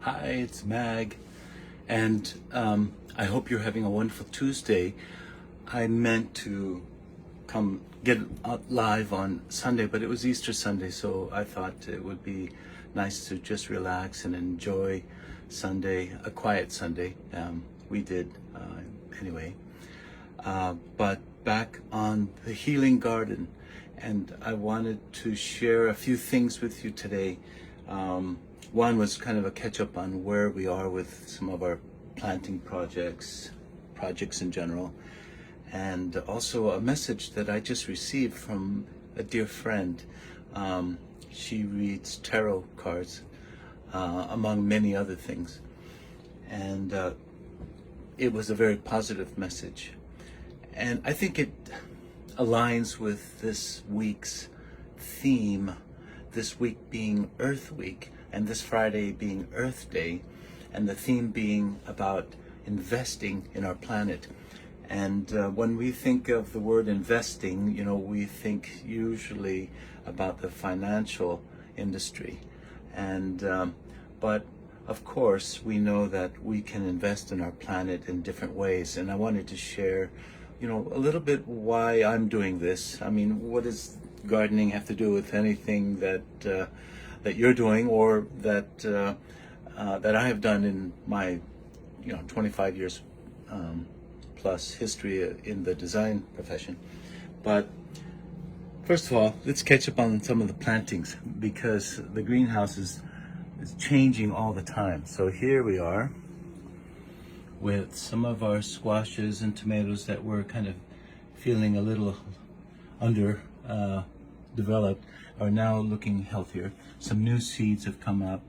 Hi, it's Mag, and I hope you're having a wonderful Tuesday. I meant to come get out live on Sunday, but it was Easter Sunday, so I thought it would be nice to just relax and enjoy Sunday, a quiet Sunday. We did anyway. But back on the healing garden, and I wanted to share a few things with you today. One was kind of a catch up on where we are with some of our planting projects in general, and also a message that I just received from a dear friend. She reads tarot cards, among many other things, and it was a very positive message. And I think it aligns with this week's theme, this week being Earth Week, and this Friday being Earth Day, and the theme being about investing in our planet. And when we think of the word investing, we think usually about the financial industry. And but of course, we know that we can invest in our planet in different ways. And I wanted to share, a little bit why I'm doing this. I mean, what does gardening have to do with anything that you're doing, or that I have done in my 25 years plus history in the design profession? But first of all, let's catch up on some of the plantings, because the greenhouse is changing all the time. So here we are with some of our squashes and tomatoes that were kind of feeling a little under developed are now looking healthier. Some new seeds have come up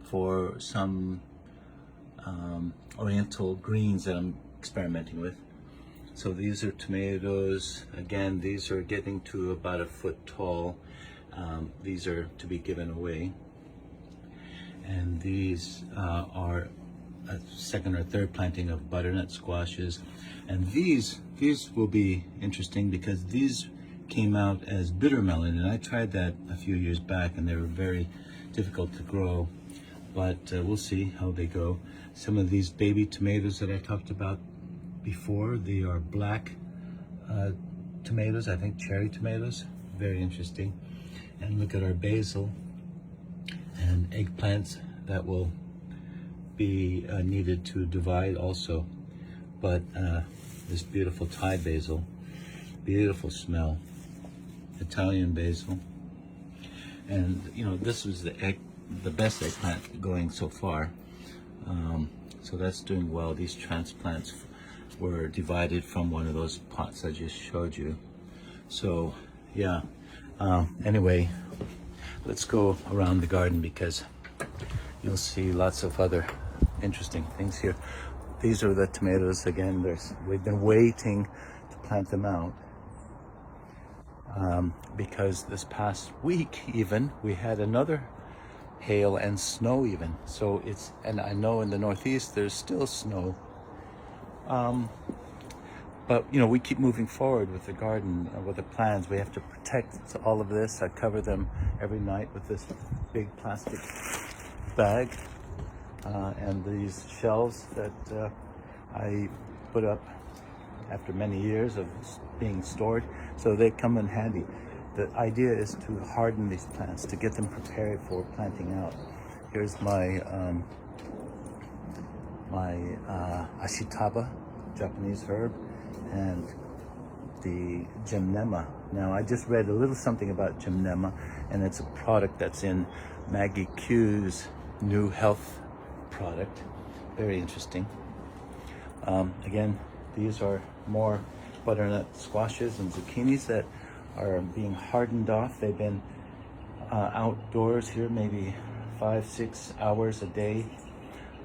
for some oriental greens that I'm experimenting with. So these are tomatoes. Again, these are getting to about a foot tall. These are to be given away. And these are a second or third planting of butternut squashes. And these will be interesting because these came out as bitter melon, and I tried that a few years back and they were very difficult to grow, but we'll see how they go. Some of these baby tomatoes that I talked about before, they are black tomatoes, I think cherry tomatoes, very interesting. And look at our basil and eggplants that will be needed to divide also. But this beautiful Thai basil, beautiful smell, Italian basil, and this was the best eggplant going so far. So that's doing well. These transplants were divided from one of those pots I just showed you. So yeah, anyway, let's go around the garden because you'll see lots of other interesting things here. These are the tomatoes again. We've been waiting to plant them out because this past week even we had another hail and snow even. So and I know in the Northeast there's still snow. But we keep moving forward with the garden, with the plans. We have to protect all of this. I cover them every night with this big plastic bag and these shelves that I put up after many years of being stored, so they come in handy. The idea is to harden these plants, to get them prepared for planting out. Here's my ashitaba, Japanese herb, and the gymnema. Now, I just read a little something about gymnema, and it's a product that's in Maggie Q's new health product. Very interesting. Again, these are more butternut squashes and zucchinis that are being hardened off. They've been outdoors here maybe 5-6 hours a day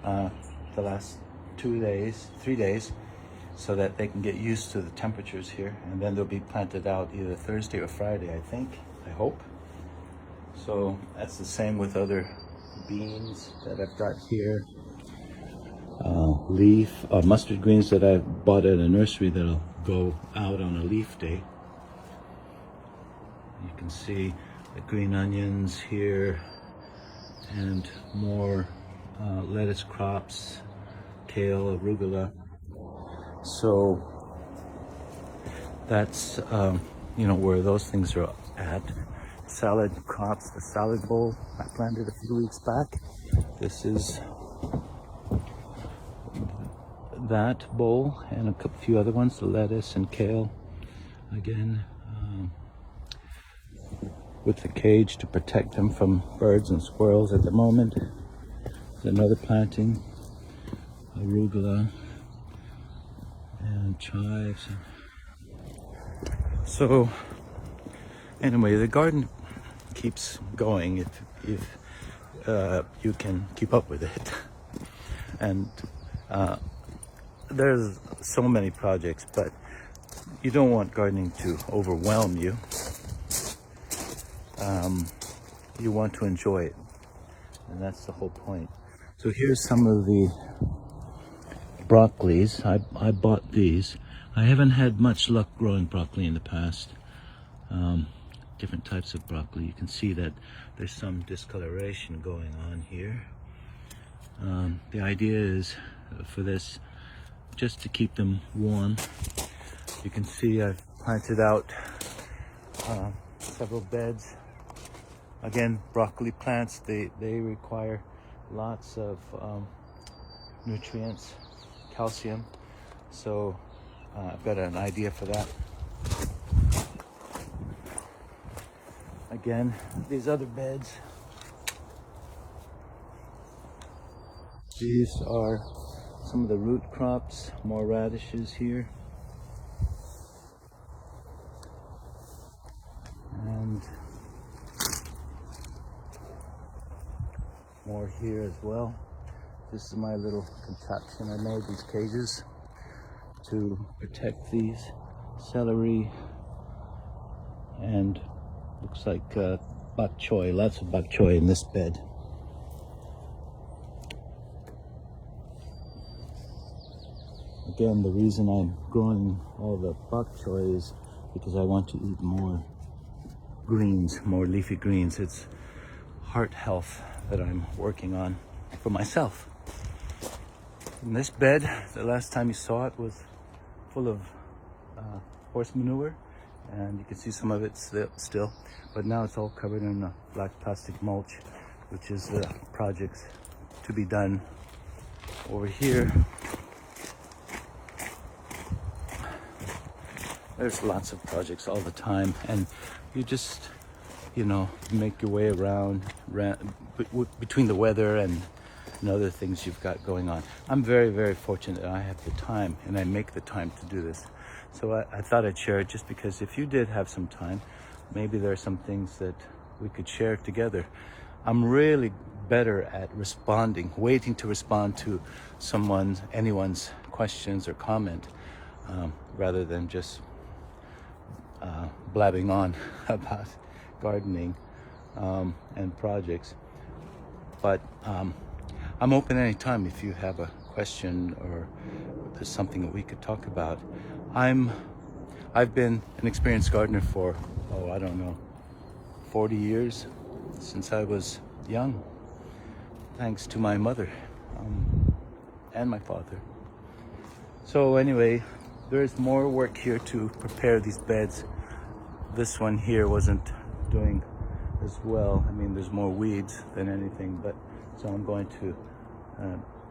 the last 3 days, so that they can get used to the temperatures here, and then they'll be planted out either Thursday or Friday, I hope. So that's the same with other beans that I've got here. Mustard greens that I bought at a nursery that'll go out on a leaf day. You can see the green onions here, and more lettuce crops, kale, arugula. So that's where those things are at. Salad crops, the salad bowl I planted a few weeks back. This is that bowl and a few other ones, the lettuce and kale. Again, with the cage to protect them from birds and squirrels at the moment. There's another planting, arugula and chives. So anyway, the garden keeps going if you can keep up with it. And there's so many projects, but you don't want gardening to overwhelm you. You want to enjoy it, and that's the whole point. So here's some of the broccolis. I bought these. I haven't had much luck growing broccoli in the past. Different types of broccoli. You can see that there's some discoloration going on here. The idea is for this just to keep them warm. You can see I've planted out several beds. Again, broccoli plants, they require lots of nutrients, calcium. So I've got an idea for that. Again, these other beds, these are some of the root crops, more radishes here. And more here as well. This is my little contraption. I made these cages to protect these. Celery and looks like bok choy, lots of bok choy in this bed. Again, the reason I'm growing all the bok choy is because I want to eat more greens, more leafy greens. It's heart health that I'm working on for myself. In this bed, the last time you saw it was full of horse manure, and you can see some of it still, but now it's all covered in a black plastic mulch, which is the projects to be done. Over here, there's lots of projects all the time, and you just make your way around between the weather and other things you've got going on. I'm very, very fortunate that I have the time, and I make the time to do this. So I thought I'd share it just because if you did have some time, maybe there are some things that we could share together. I'm really better at waiting to respond to anyone's questions or comment, rather than just blabbing on about gardening and projects. But I'm open anytime if you have a question or there's something that we could talk about. I've been an experienced gardener for 40 years, since I was young, thanks to my mother and my father. So anyway, there's more work here to prepare these beds. This one here wasn't doing as well. I mean, there's more weeds than anything, but so I'm going to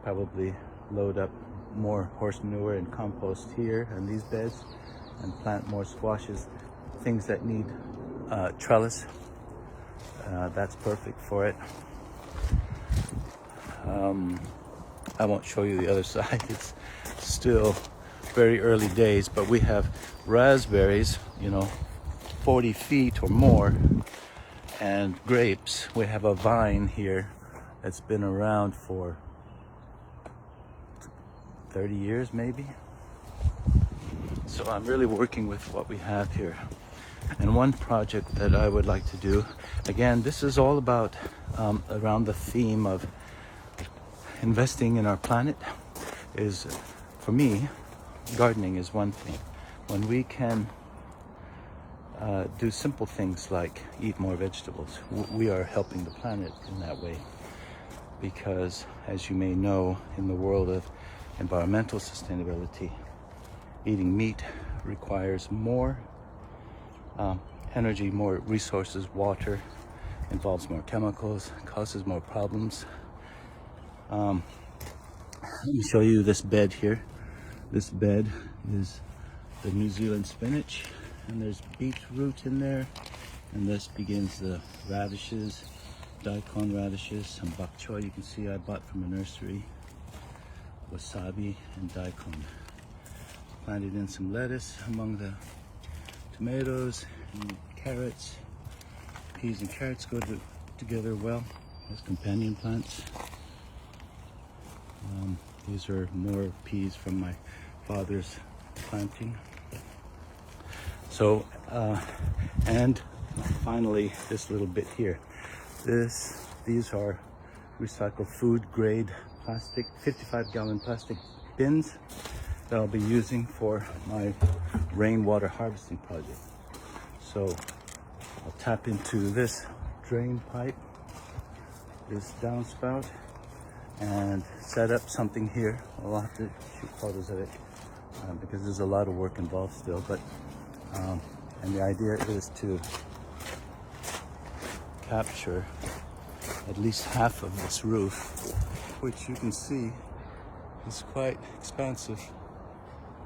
probably load up more horse manure and compost here in these beds and plant more squashes, things that need trellis. That's perfect for it. I won't show you the other side. It's still very early days, but we have raspberries, 40 feet or more, and grapes. We have a vine here that's been around for 30 years maybe. So I'm really working with what we have here. And one project that I would like to do, again, this is all about around the theme of investing in our planet, is, for me, gardening is one thing. When we can do simple things like eat more vegetables, we are helping the planet in that way. because, as you may know, in the world of environmental sustainability, eating meat requires more energy, more resources, water, involves more chemicals, causes more problems. Let me show you this bed here. This bed is the New Zealand spinach, and there's beetroot in there, and this begins the radishes, daikon radishes, some bok choy you can see I bought from a nursery, wasabi and daikon. Planted in some lettuce among the tomatoes and carrots. Peas and carrots go together well as companion plants. These are more peas from my father's planting. So, and finally, this little bit here. These are recycled food grade plastic, 55-gallon plastic bins that I'll be using for my rainwater harvesting project. So I'll tap into this drain pipe, this downspout, and set up something here. I'll have to shoot photos of it because there's a lot of work involved still, but and the idea is to capture at least half of this roof, which you can see is quite expansive.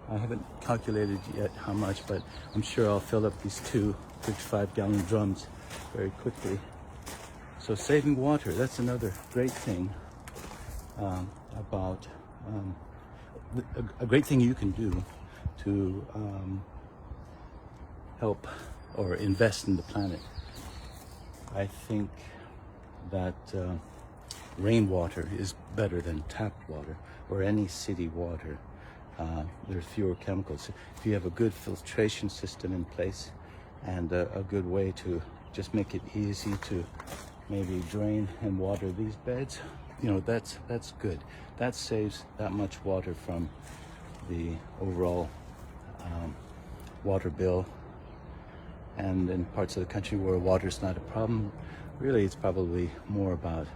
I haven't calculated yet how much, but I'm sure I'll fill up these two 55-gallon drums very quickly. So saving water, that's another great thing about a great thing you can do to help or invest in the planet. I think that rainwater is better than tap water or any city water. There's fewer chemicals. If you have a good filtration system in place and a good way to just make it easy to maybe drain and water these beds, that's good. That saves that much water from the overall water bill. And in parts of the country where water's not a problem, really it's probably more about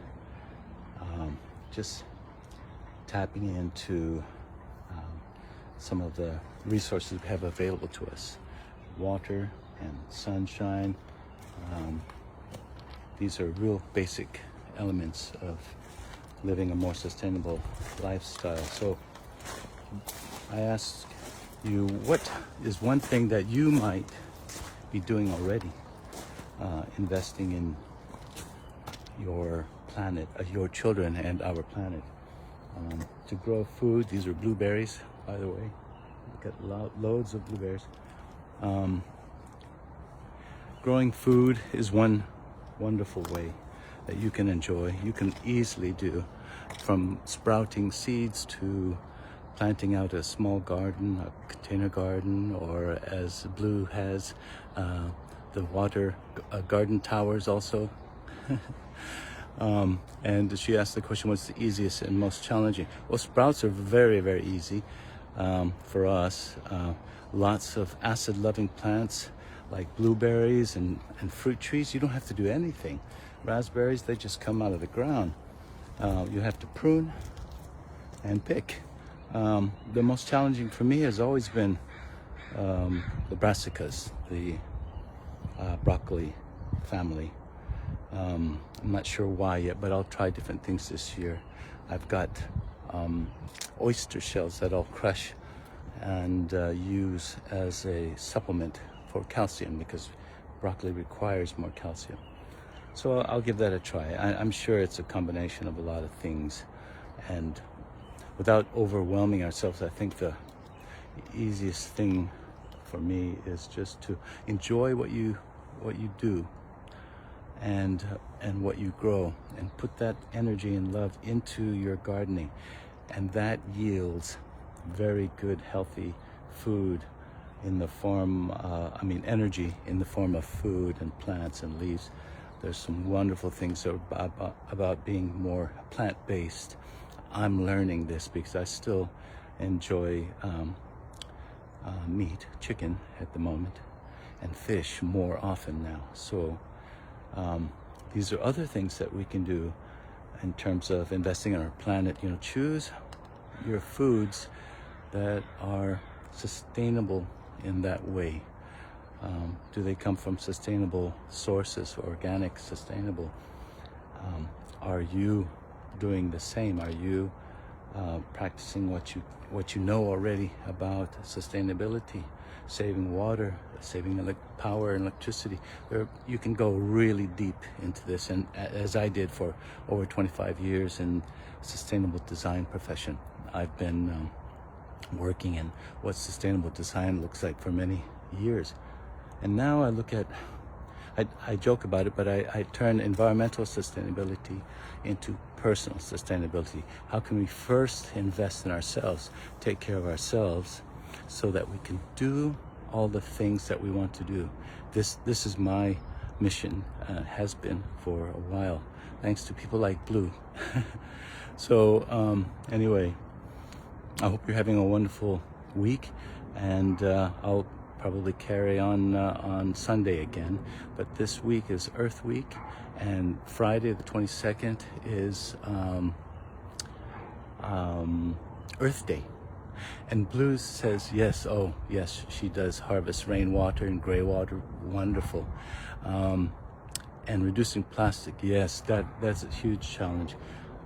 just tapping into some of the resources we have available to us. Water and sunshine. These are real basic elements of living a more sustainable lifestyle. So I ask you, what is one thing that you might be doing already, investing in your planet, your children and our planet, to grow food? These are blueberries, by the way. We've got loads of blueberries. Growing food is one wonderful way that you can enjoy. You can easily do, from sprouting seeds to planting out a small garden, a container garden, or as Blue has, the water garden towers also. And she asked the question, what's the easiest and most challenging? Well, sprouts are very, very easy for us. Lots of acid-loving plants like blueberries and fruit trees, you don't have to do anything. Raspberries, they just come out of the ground. You have to prune and pick. The most challenging for me has always been the brassicas, the broccoli family. I'm not sure why yet, but I'll try different things this year. I've got oyster shells that I'll crush and use as a supplement for calcium, because broccoli requires more calcium. So I'll give that a try. I'm sure it's a combination of a lot of things, and without overwhelming ourselves, I think the easiest thing for me is just to enjoy what you do and what you grow, and put that energy and love into your gardening, and that yields very good, healthy food in the form, energy in the form of food and plants and leaves. There's some wonderful things about being more plant-based. I'm learning this because I still enjoy meat, chicken at the moment, and fish more often now. So these are other things that we can do in terms of investing in our planet. You know, choose your foods that are sustainable in that way. Do they come from sustainable sources, organic, sustainable? Are you doing the same? Are you practicing what you know already about sustainability, saving water, saving power and electricity? You can go really deep into this, and as I did for over 25 years in sustainable design profession, I've been working in what sustainable design looks like for many years. And now I look at, I joke about it, but I turn environmental sustainability into personal sustainability. How can we first invest in ourselves, take care of ourselves, so that we can do all the things that we want to do? This is my mission, has been for a while, thanks to people like Blue. So anyway, I hope you're having a wonderful week, and I'll probably carry on Sunday again. But this week is Earth Week, and Friday the 22nd is Earth Day. And Blue says yes, oh yes, she does harvest rainwater and gray water, wonderful. And reducing plastic, yes, that's a huge challenge.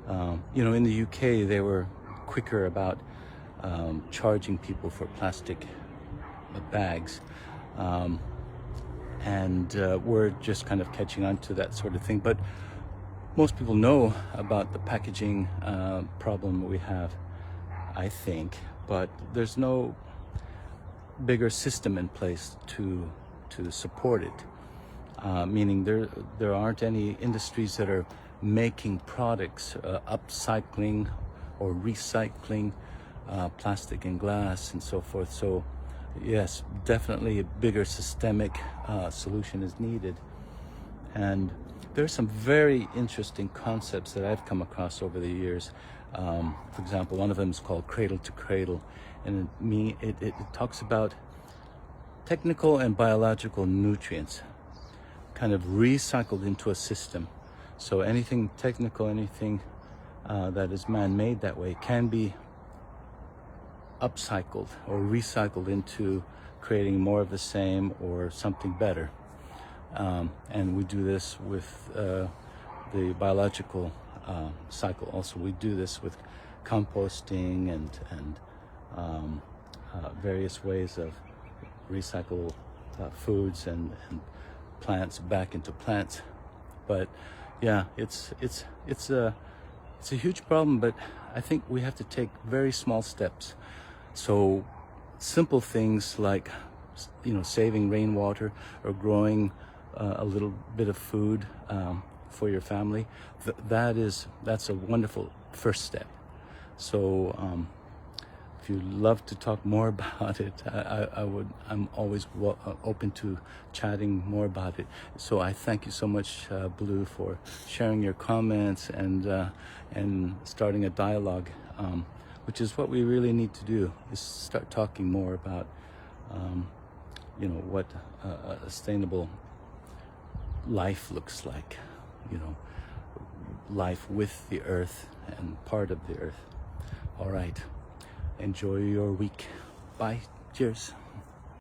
You know, in the UK they were quicker about charging people for plastic bags, and we're just kind of catching on to that sort of thing. But most people know about the packaging problem we have, I think, but there's no bigger system in place to support it, meaning there aren't any industries that are making products, upcycling or recycling plastic and glass and so forth. So yes, definitely a bigger systemic solution is needed. And there's some very interesting concepts that I've come across over the years. For example, one of them is called Cradle to Cradle, and it talks about technical and biological nutrients kind of recycled into a system. So anything technical, anything that is man-made that way, can be upcycled or recycled into creating more of the same or something better. And we do this with the biological cycle. Also, we do this with composting and various ways of recycle foods and plants back into plants. But yeah, it's a huge problem, but I think we have to take very small steps. So simple things like, you know, saving rainwater or growing a little bit of food for your family, that's a wonderful first step. So if you'd love to talk more about it, I'm always open to chatting more about it. So I thank you so much, Blue, for sharing your comments and starting a dialogue, which is what we really need to do, is start talking more about you know, what a sustainable life looks like, you know, life with the earth and part of the earth. All right, enjoy your week. Bye. Cheers.